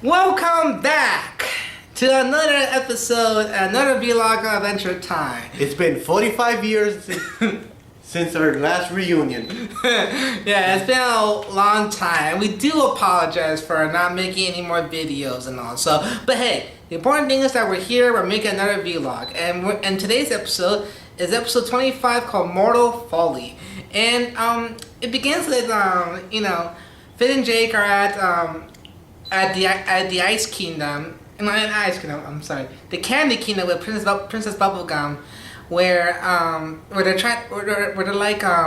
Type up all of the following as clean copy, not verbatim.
Welcome back to another episode, another vlog adventure time. It's been 45 years since our last reunion. Yeah, it's been a long time. We do apologize for not making any more videos and all. But hey, the important thing is that we're here. We're making another vlog, and today's episode is episode 25 called Mortal Folly, and it begins with Finn and Jake are at the Ice Kingdom. Not Ice Kingdom. I'm sorry, the Candy Kingdom with Princess Bubblegum, where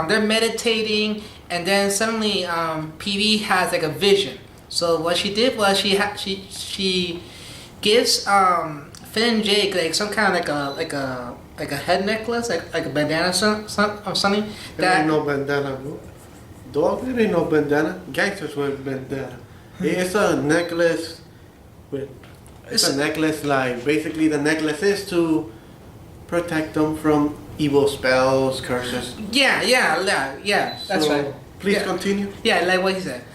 they're meditating, and then suddenly PV has like a vision. So what she did was she gives Finn and Jake like some kind of like a head necklace, like a bandana or something. There ain't no bandana, bro. Dog, there ain't no bandana. Gangsters wear bandana. It's a necklace with. It's a necklace, like basically the necklace is to protect them from evil spells, curses. Yeah. That's right. Please continue. Yeah, like what he said.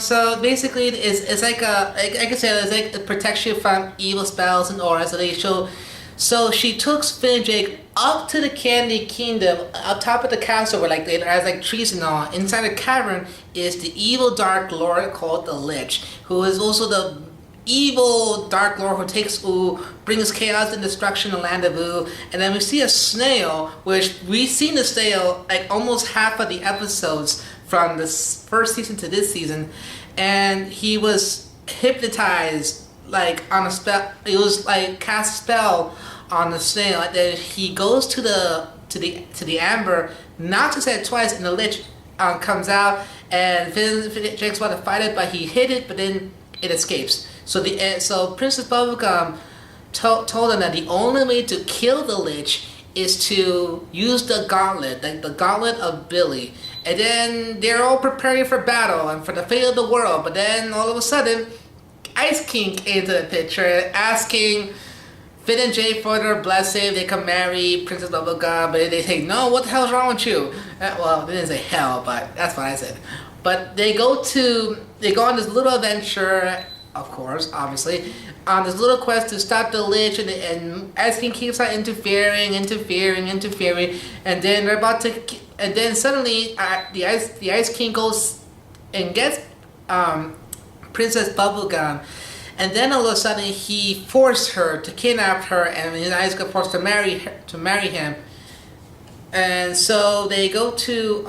So basically, it's like I said, it's like it protects you from evil spells and auras. So she took Finn and Jake up to the Candy Kingdom, up top of the castle, where it has like trees and all. Inside the cavern is the evil Dark Lord called the Lich, who is also the evil Dark Lord who brings chaos and destruction in the land of Ooh. And then we see a snail, which we've seen the snail like almost half of the episodes from this first season to this season, and he was hypnotized like on a spell. It was like cast a spell on the snail, and then he goes to the amber, knocks his head twice, and the Lich comes out, and Jake's about to fight it, but he hit it, but then it escapes. So Princess Bubblegum told him that the only way to kill the Lich is to use the gauntlet, like the gauntlet of Billy. And then they're all preparing for battle and for the fate of the world. But then all of a sudden, Ice King came into the picture, asking Finn and Jay for their blessing. They can marry Princess Bubblegum, but they say, no, what the hell's wrong with you? Well, they didn't say hell, but that's what I said. But they go on this little adventure, of course, obviously, on this little quest to stop the Lich, and Ice King keeps on interfering, and then they're about to, and then suddenly the Ice King goes and gets Princess Bubblegum, and then all of a sudden he forced her to kidnap her, and his eyes got forced to marry him, and so they go to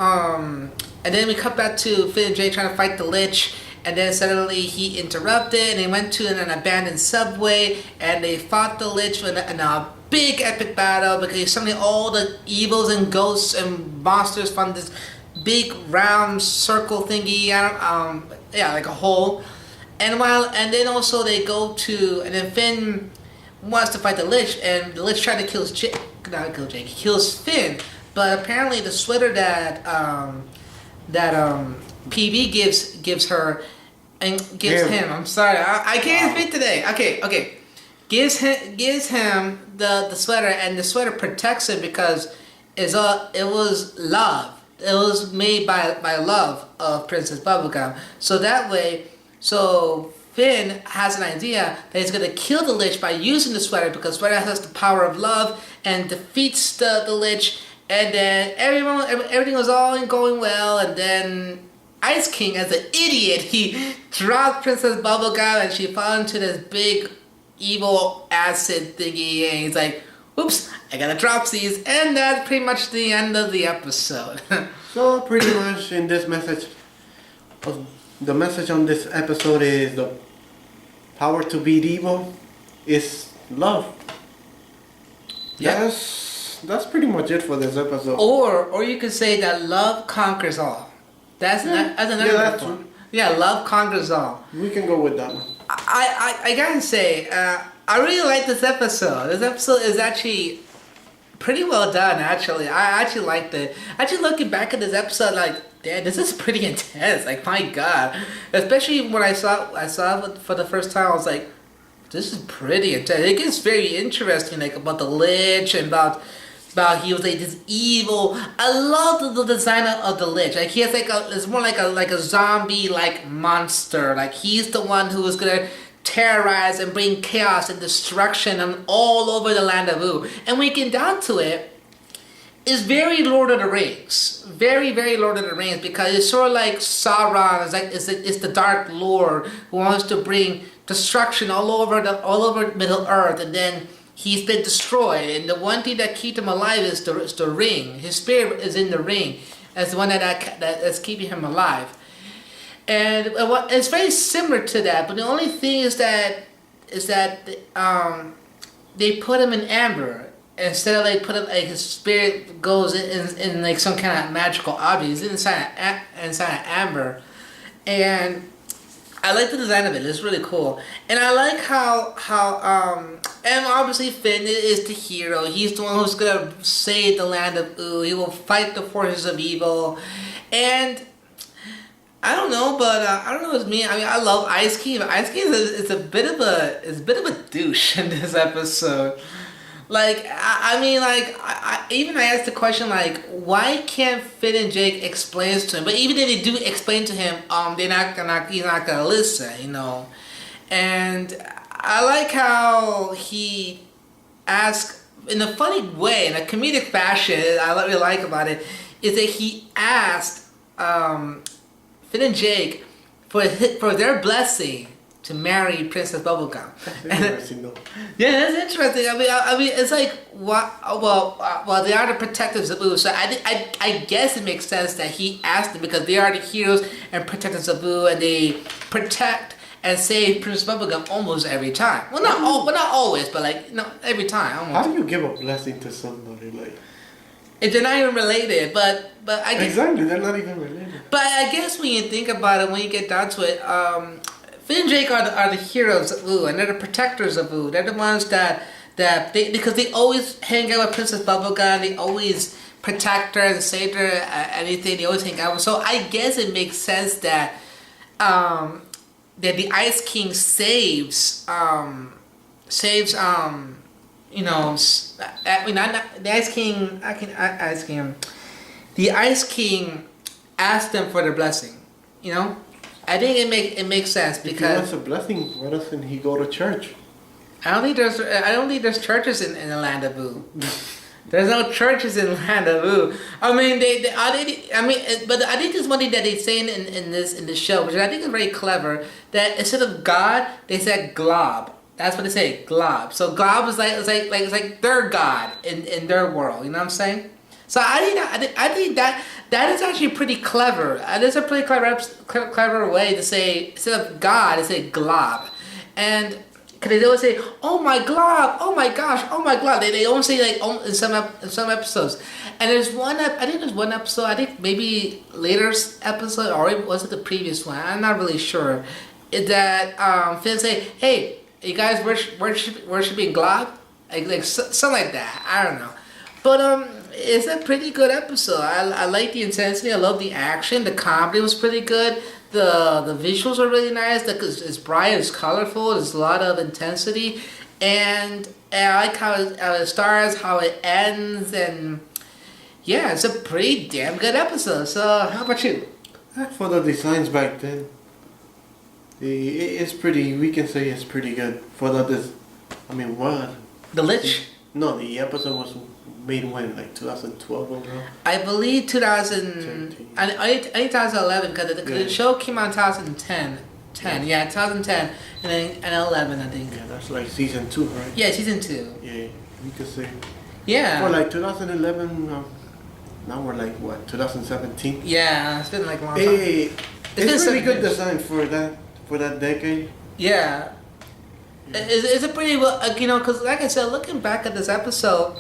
and then we cut back to Finn and Jay trying to fight the Lich. And then suddenly he interrupted, and they went to an abandoned subway, and they fought the Lich in a big epic battle, because suddenly all the evils and ghosts and monsters from this big round circle thingy, like a hole. And then also they go to, and then Finn wants to fight the Lich, and the Lich tried to kill Jake. He kills Finn, but apparently the sweater that PB gives her and gives him. I'm sorry, I can't speak today. Okay. Gives him the sweater, and the sweater protects him because it was love. It was made by love of Princess Bubblegum. So that way, Finn has an idea that he's gonna kill the Lich by using the sweater, because sweater has the power of love and defeats the Lich. And then everything was all going well, and then Ice King, as an idiot, he dropped Princess Bubblegum, and she fell into this big evil acid thingy, and he's like, oops, I gotta drop these, and that's pretty much the end of the episode. So pretty much in this message, the message on this episode is the power to beat evil is love. Yeah. That's pretty much it for this episode. Or you could say that love conquers all. That's another one. Yeah, love conquers all. We can go with that one. I gotta say, I really like this episode. This episode is actually pretty well done, actually. I actually liked it. Actually, looking back at this episode, like, damn, this is pretty intense. Like, my God. Especially when I saw it for the first time, I was like, this is pretty intense. It gets very interesting, like, about the Lich and about he was like this evil. I love the design of the Lich. Like, he has it's more like a zombie like monster. Like, he's the one who was gonna terrorize and bring chaos and destruction on all over the land of Wu. And when you get down to it, it's very Lord of the Rings, very very Lord of the Rings, because it's sort of like Sauron. It's the Dark Lord who wants to bring destruction all over Middle Earth, and then he's been destroyed. And the one thing that keeps him alive is the ring. His spirit is in the ring, as the one that's keeping him alive. And it's very similar to that, but the only thing is that they put him in amber. Instead of like put it like his spirit goes in like some kind of magical object. He's inside of amber, and I like the design of it. It's really cool, and I like how and obviously Finn is the hero. He's the one who's gonna save the land of Wu. He will fight the forces of evil, and I don't know, but I don't know if it's me. I mean, I love Ice King. Ice King is a bit of a douche in this episode. Like, I even asked the question, like, why can't Finn and Jake explain to him? But even if they do explain to him, he's not gonna listen, you know. And I like how he asked in a funny way, in a comedic fashion. I really like about it is that he asked Finn and Jake for their blessing to marry Princess Bubblegum. That's interesting, though. Yeah, that's interesting. I mean, it's like what? Well, they are the protectors of Wu, so I guess it makes sense that he asked them because they are the heroes and protectors of Wu, and they protect and save Princess Bubblegum almost every time. Well, not always, but like every time. Almost. How do you give a blessing to somebody like? If they're not even related, but I guess exactly, they're not even related. But I guess when you think about it, when you get down to it, Finn and Jake are the heroes of Wu, and they're the protectors of Wu. They're the ones because they always hang out with Princess Bubblegum. They always protect her and save her. Anything they always hang out with. So I guess it makes sense that the Ice King saves you know, the Ice King. The Ice King asked them for their blessing. You know, I think it makes sense because if he wants a blessing, why doesn't he go to church? I don't think there's churches in the land of Wu. There's no churches in the land of Wu. I mean, but I think there's one thing that they say in this show, which I think is very clever. That instead of God, they said glob. That's what they say, glob. So glob is it's like their God in their world. You know what I'm saying? So I think that is actually pretty clever. That's a pretty clever way to say, instead of God, they say glob. And because they always say, oh my glob, oh my gosh, oh my glob. They only say like in some episodes. And there's I think there's one episode, I think maybe later episode, or was it the previous one? I'm not really sure. That Finn say, hey, you guys worshiping glob? Like something like that. I don't know. But it's a pretty good episode. I like the intensity. I love the action. The comedy was pretty good. The visuals are really nice. It's bright. It's colorful. There's a lot of intensity, and I like how it starts, how it ends, and yeah, it's a pretty damn good episode. So how about you? For the designs back then, it's pretty. We can say it's pretty good. For the what? The Lich? No, the episode was made when, like 2012 overall? I believe 2011, because the show came out in 2010. 2010 and 11, I think. Yeah, that's like season 2, right? Yeah, season 2. Yeah, we could say. Yeah. Or like 2011. Now we're like what? 2017. Yeah, it's been like a long time. It's really good design for that decade. Yeah. It's a pretty well, because like I said, looking back at this episode,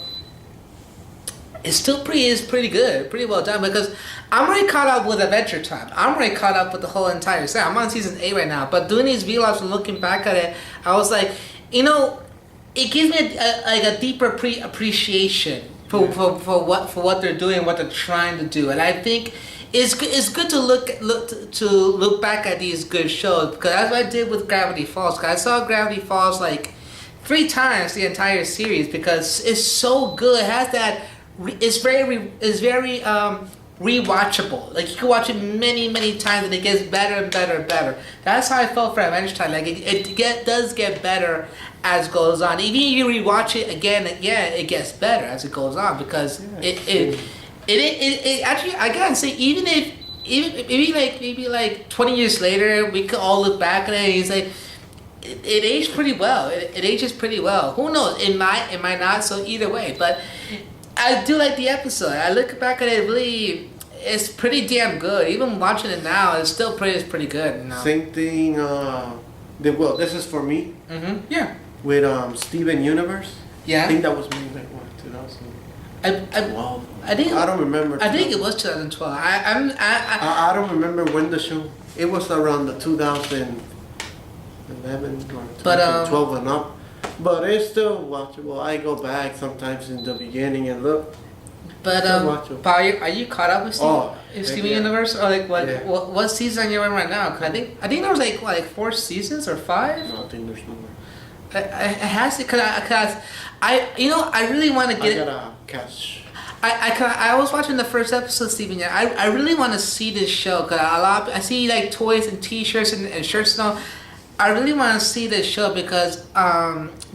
it's pretty good, pretty well done. Because I'm already caught up with Adventure Time. I'm already caught up with the whole entire set. I'm on season 8 right now. But doing these vlogs and looking back at it, I was like, it gives me a deeper appreciation for what they're doing, what they're trying to do, and I think. It's good to look back at these good shows, because that's what I did with Gravity Falls. Cause I saw Gravity Falls like 3 times the entire series because it's so good. It has that. It's very rewatchable. Like you can watch it many times and it gets better and better and better. That's how I felt for Adventure Time. Like it does get better as it goes on. Even if you rewatch it again, yeah, it gets better as it goes on because it actually, I gotta say, even maybe like 20 years later, we could all look back at it and it's like it aged pretty well. It ages pretty well. Who knows? It might not. So either way, but I do like the episode. I look back at it, really, it's pretty damn good. Even watching it now, it's still pretty good. You know? Same thing. Well, this is for me. Yeah. With Steven Universe. Yeah. I think that was made like what 2000. I think I don't remember. I think it was 2012. I don't remember when the show. It was around the 2011 or 2012 and up. But it's still watchable. I go back sometimes in the beginning and look. But are you caught up with Steven Universe? Or like what season are you in right now? Cause I think there was like 4 seasons or 5. No, I think there's more. It has to cause I really want to get. I gotta catch. I was watching the first episode of Steven Universe. I really want to see this show because I see like toys and T-shirts and shirts and all. I really want to see this show because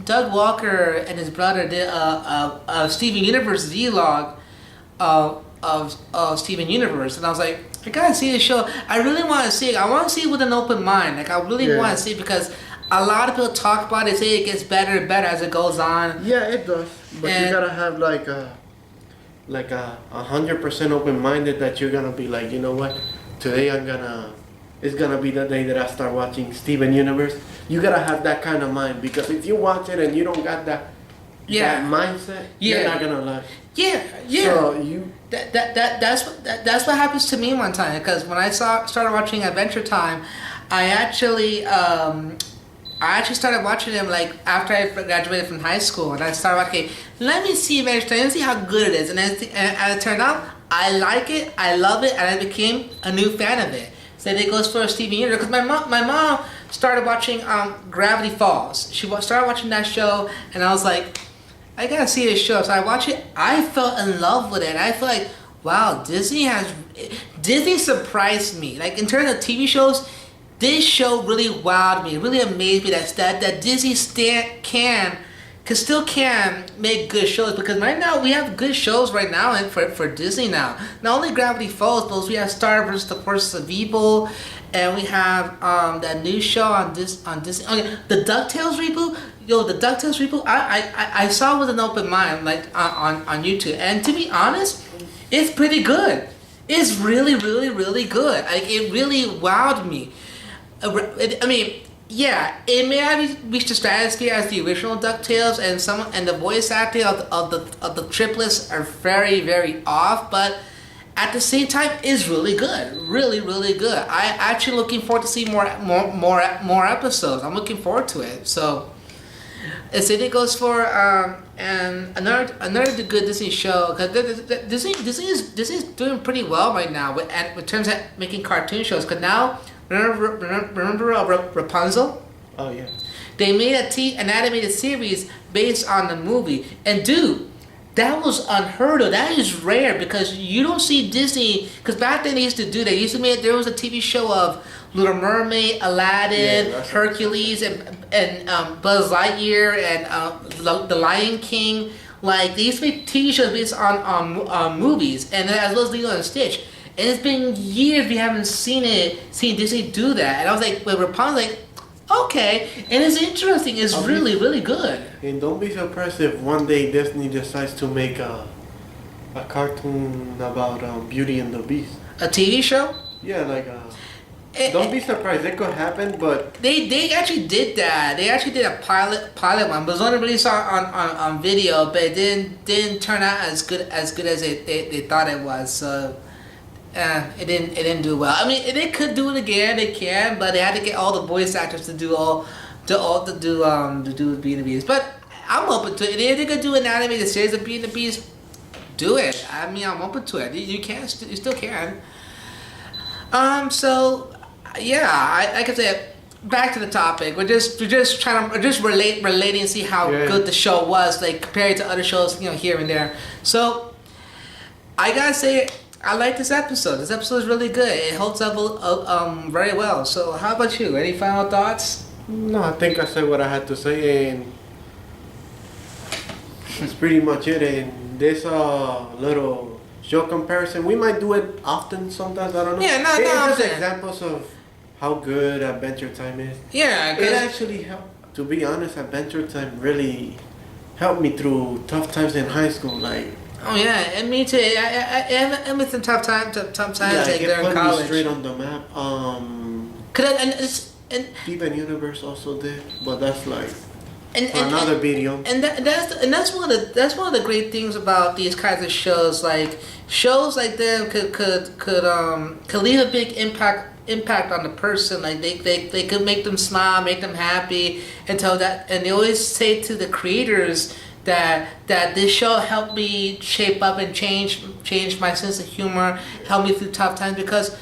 Doug Walker and his brother did a Steven Universe vlog of Steven Universe, and I was like, I gotta see this show. I really want to see it. I want to see it with an open mind. Like I really want to see it because a lot of people talk about it, say it gets better and better as it goes on. Yeah, it does. But you gotta have like a 100% open minded that you're gonna be like, you know what, today it's gonna be the day that I start watching Steven Universe. You gotta have that kind of mind because if you watch it and you don't got that mindset, you're not gonna like. Yeah. So that's what happens to me one time because when I started watching Adventure Time, I actually started watching them like after I graduated from high school, and I started watching. Let me see Adventure Time and see how good it is, and as it turned out, I like it, I love it, and I became a new fan of it. So it goes for Steven Universe because my mom started watching Gravity Falls. She started watching that show, and I was like, I gotta see this show. So I watched it. I fell in love with it. And I feel like, wow, Disney surprised me. Like in terms of TV shows, this show really wowed me. It really amazed me that Disney still can make good shows because right now we have good shows right now for Disney now. Not only Gravity Falls, but we have Star vs. the Forces of Evil, and we have that new show on Disney. Okay, the DuckTales reboot. The DuckTales reboot. I saw with an open mind, like on YouTube, and to be honest, it's pretty good. It's really good. Like it really wowed me. I mean. Yeah, it may not reach the stratosphere as the original DuckTales, and the voice acting of the triplets are very off, but at the same time, it's really good, really good. I actually looking forward to see more episodes. I'm looking forward to it. So, it goes for and another good Disney show because Disney is doing pretty well right now with terms of making cartoon shows. Because now. Remember Rapunzel? Oh yeah. They made an animated series based on the movie, and dude, that was unheard of. That is rare because you don't see Disney. Because back then they used to do that. There was a TV show of Little Mermaid, Aladdin, Hercules, and Buzz Lightyear, and the Lion King. Like they used to make TV shows based on movies, and as well as Lilo and Stitch. And it's been years we haven't seen Disney do that. And I was like, with Rapunzel, like, okay. And it's interesting. It's really good. And don't be surprised if one day Disney decides to make a cartoon about Beauty and the Beast. A TV show? Yeah, like don't be surprised. It could happen, but they actually did that. They actually did a pilot one, but it was only released on video. But it didn't turn out as good as they thought it was. So. It didn't do well. I mean, they could do it again. They can, but they had to get all the voice actors to do Beauty and the Beast. But I'm open to it. If they could do an animated series of Beauty and the Beast, do it. I mean, I'm open to it. You still can. So yeah, like I said, back to the topic. We're just relating and see how good the show was, like compared to other shows, here and there. So I gotta say. I like this episode. This episode is really good. It holds up very well. So how about you? Any final thoughts? No, I think I said what I had to say, and that's pretty much it. And this little show comparison, we might do it often sometimes. I don't know. Yeah, no, It's no. just examples of how good Adventure Time is. Yeah, It actually helped. To be honest, Adventure Time really helped me through tough times in high school. Like, oh yeah, and me too. I with some tough times yeah, like it there in put me college. straight on the map. And Steven Universe also did, but that's like and, for another video. And that's one of the great things about these kinds of shows. Like shows like them could leave a big impact on the person. Like they could make them smile, make them happy, and they always say to the creators that this show helped me shape up and change my sense of humor, helped me through tough times because.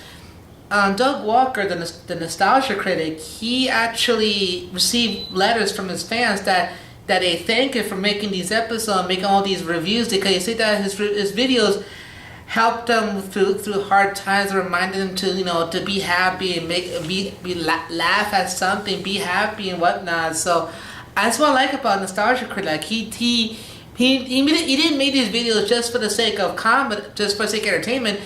Doug Walker, the nostalgia critic, he actually received letters from his fans that they thank him for making these episodes, making all these reviews, because he said that his videos helped them through hard times, reminded them to be happy and laugh at something, be happy and whatnot. So that's what I like about nostalgia critic. Like he didn't make these videos just for the sake of comedy, just for the sake of entertainment.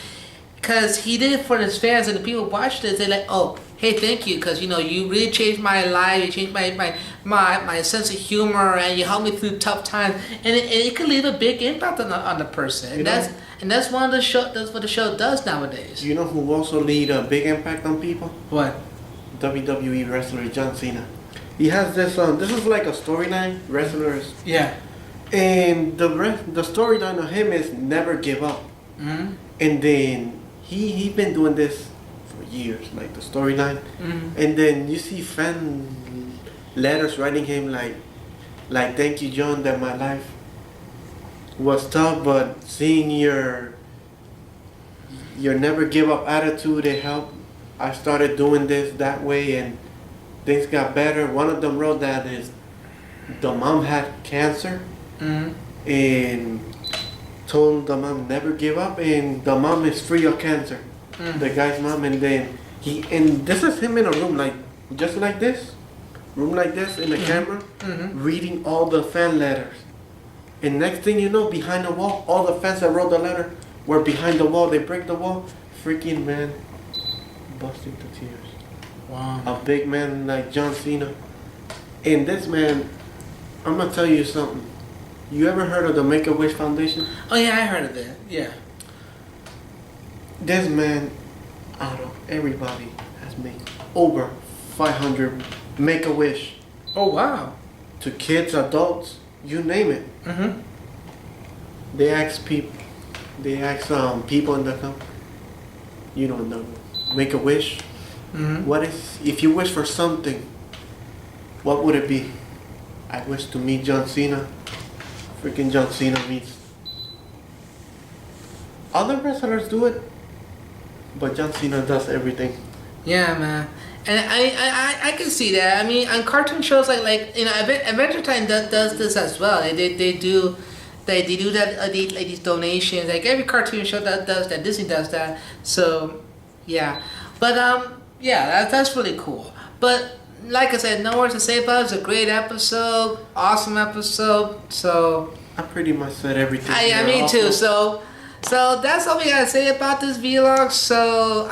Because he did it for his fans, and the people watched it. They're like, "Oh, hey, thank you, because you really changed my life. You changed my sense of humor, and you helped me through tough times." And it could leave a big impact on the person. And that's one of the show. That's what the show does nowadays. You know who also lead a big impact on people? What? WWE wrestler John Cena. He has this. This is like a storyline. Wrestlers. Yeah. And the storyline of him is never give up. Mm-hmm. And then. He been doing this for years, like the storyline, and then you see fan letters writing him like thank you, John, that my life was tough, but seeing your never give up attitude, it helped. I started doing this that way, and things got better. One of them wrote that the mom had cancer, and told the mom never give up, and the mom is free of cancer. The guy's mom, and then this is him in a room just like this, in the camera, reading all the fan letters. And next thing you know, behind the wall, all the fans that wrote the letter were behind the wall. They break the wall, freaking man, busting to tears. Wow. A big man like John Cena, and this man, I'm gonna tell you something. You ever heard of the Make-A-Wish Foundation? Oh yeah, I heard of that. Yeah. This man, out of everybody, has made over 500 Make-A-Wish. Oh wow. To kids, adults, you name it. Mm-hmm. They ask people in the company, the Make-A-Wish. Mm-hmm. If you wish for something, what would it be? I wish to meet John Cena. Freaking John Cena meets. Other wrestlers do it, but John Cena does everything. Yeah, man, and I can see that. I mean, on cartoon shows like Adventure Time does this as well. They do that. These donations. Like every cartoon show that does that. Disney does that. So, yeah, but that's really cool. But like I said, no words to say about it. It's a great episode, awesome episode. So I pretty much said everything. Me too. So that's all we gotta say about this vlog. So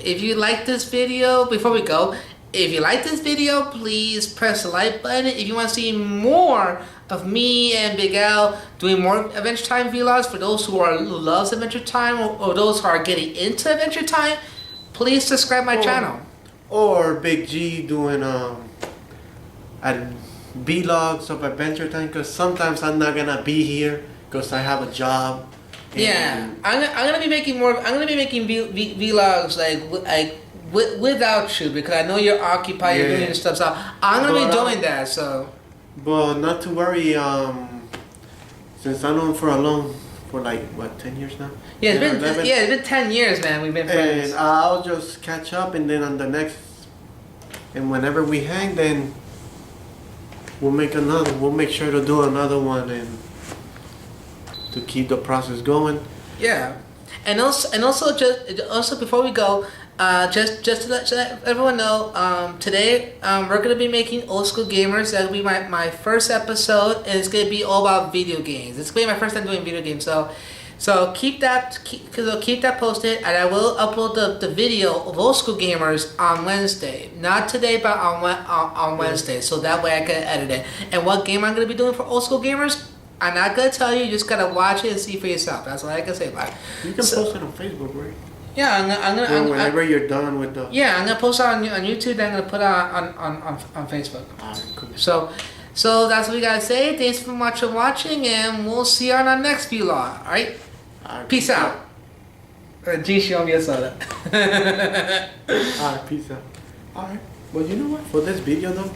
if you like this video, before we go, if you like this video, please press the like button. If you want to see more of me and Big Al doing more Adventure Time vlogs for those who loves Adventure Time or those who are getting into Adventure Time, please subscribe my channel. Or Big G doing vlogs of Adventure Time, because sometimes I'm not gonna be here because I have a job. Yeah, I'm gonna be making more. I'm gonna be making vlogs without you, because I know you're occupied, you're doing stuff. So I'm gonna be doing that. So, but not to worry. Since I know him for like what, 10 years now. Yeah, it's been 10 years, man. We've been friends. And I'll just catch up, and then on the next, and whenever we hang, then we'll make another. We'll make sure to do another one and to keep the process going. Yeah. And also before we go, just to let everyone know, today we're gonna be making Old School Gamers. That'll be my first episode, and it's gonna be all about video games. It's gonna be my first time doing video games, so keep that posted, and I will upload the video of Old School Gamers on Wednesday. Not today, but on Wednesday, so that way I can edit it. And what game I'm gonna be doing for Old School Gamers, I'm not gonna tell you. You just gotta watch it and see for yourself. That's all I can say about it. You can post it on Facebook, right? Yeah, Whenever you're done with the. Yeah, I'm gonna post it on YouTube. Then I'm gonna put it on Facebook. Alright, cool. So that's what we gotta say. Thanks so much for watching, and we'll see you on our next vlog. All right. Peace out. G, show me a soda. Alright, peace out. Alright. Well, you know what? For this video though,